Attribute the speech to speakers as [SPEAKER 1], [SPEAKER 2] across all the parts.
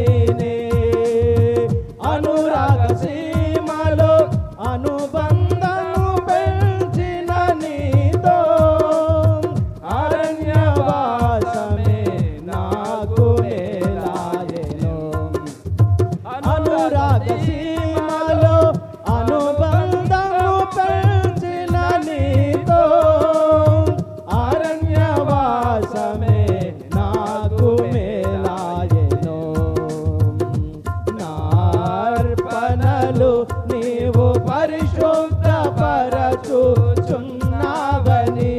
[SPEAKER 1] పైనే అనురాగ సీమలో అనుబంధము పెంచిన నీతో అరణ్యవాసమే నాకు మేలాయెను. అనురాగ సీమలో అనుబంధము పెంచిన నీతో అరణ్యవాసమే నాకు మేలాయెను. నార్పణలు నీవు పరిశుద్ధపరచుచున్నావని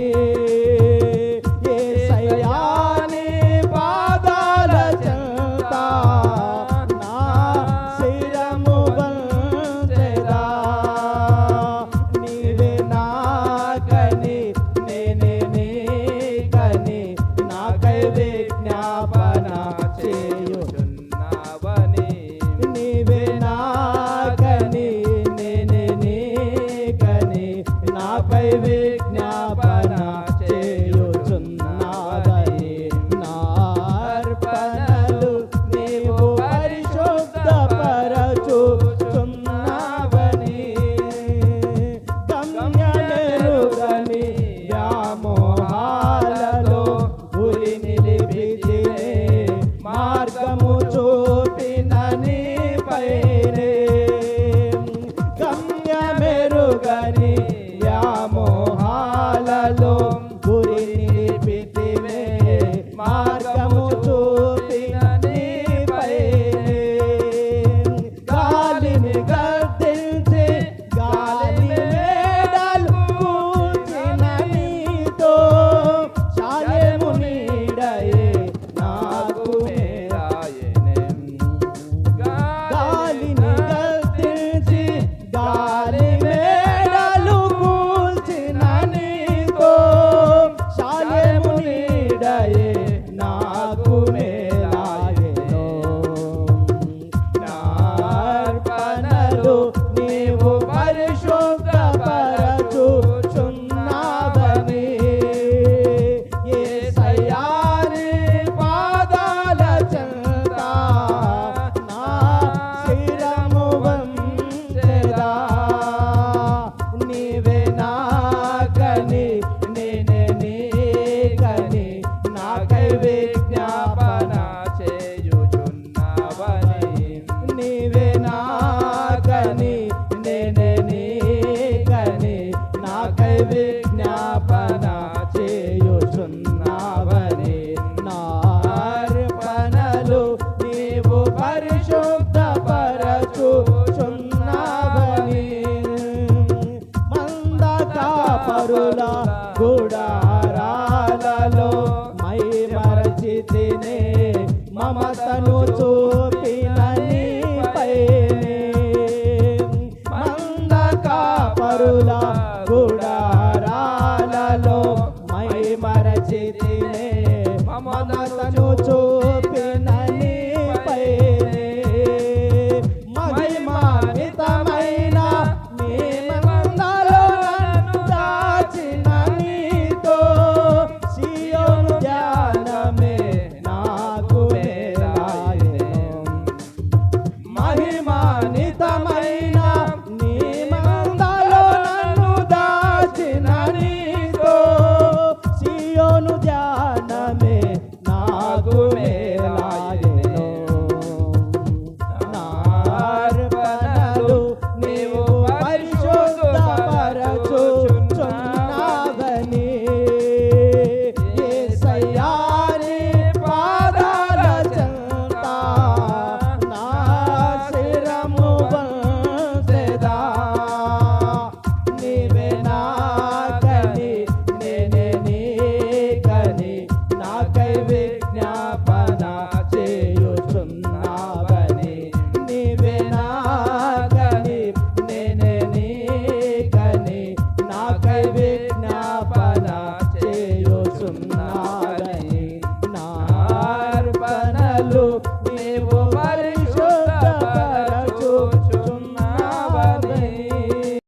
[SPEAKER 1] యేసయ్యా నీ పాదాల చెంత నా శిరము వంచెదా. నీవే నాకని నేనే నీకని నాకై విజ్ఞాపన చేయుచున్నావని. నీవే నాకని నేనే నీకని నాకై విజ్ఞాపన చేయుచున్నావని. నార్పణలు నీవు పరిశుద్ధపరచుచున్నావని గమ్యమెరుగని వ్యామోహాలలో గురి నిలిపితివే. మార్గము చూపిన నీపైనే గమ్యమెరుగని వ్యామోహాలలో గురి నిలిపితివే. మార్గము చూపిన నీపైనే గాలిని గర్దించి గాలి మేడలు కూర్చిన నీతో శాలెము నీడయే నాకు మేలాయెను. గాలిని గర్దించి గాలి మేడలు కూల్చిన నీతో శాలెము నీడయే నాకు మేలాయెను. నార్పణలు నీవు పరిశుద్ధపరచుచున్నావని యేసయ్యా నీ పాదాల చెంత నా శిరము వంచెదా. నీవే నాకని నేనే నీకని నాకై విజ్ఞాపన చేయుచున్నావని. నీవే నాకని నేనే నీకని నాకై విజ్ఞాపన చేయుచున్నావని. నార్పణలు నీవు పరిశుద్ధ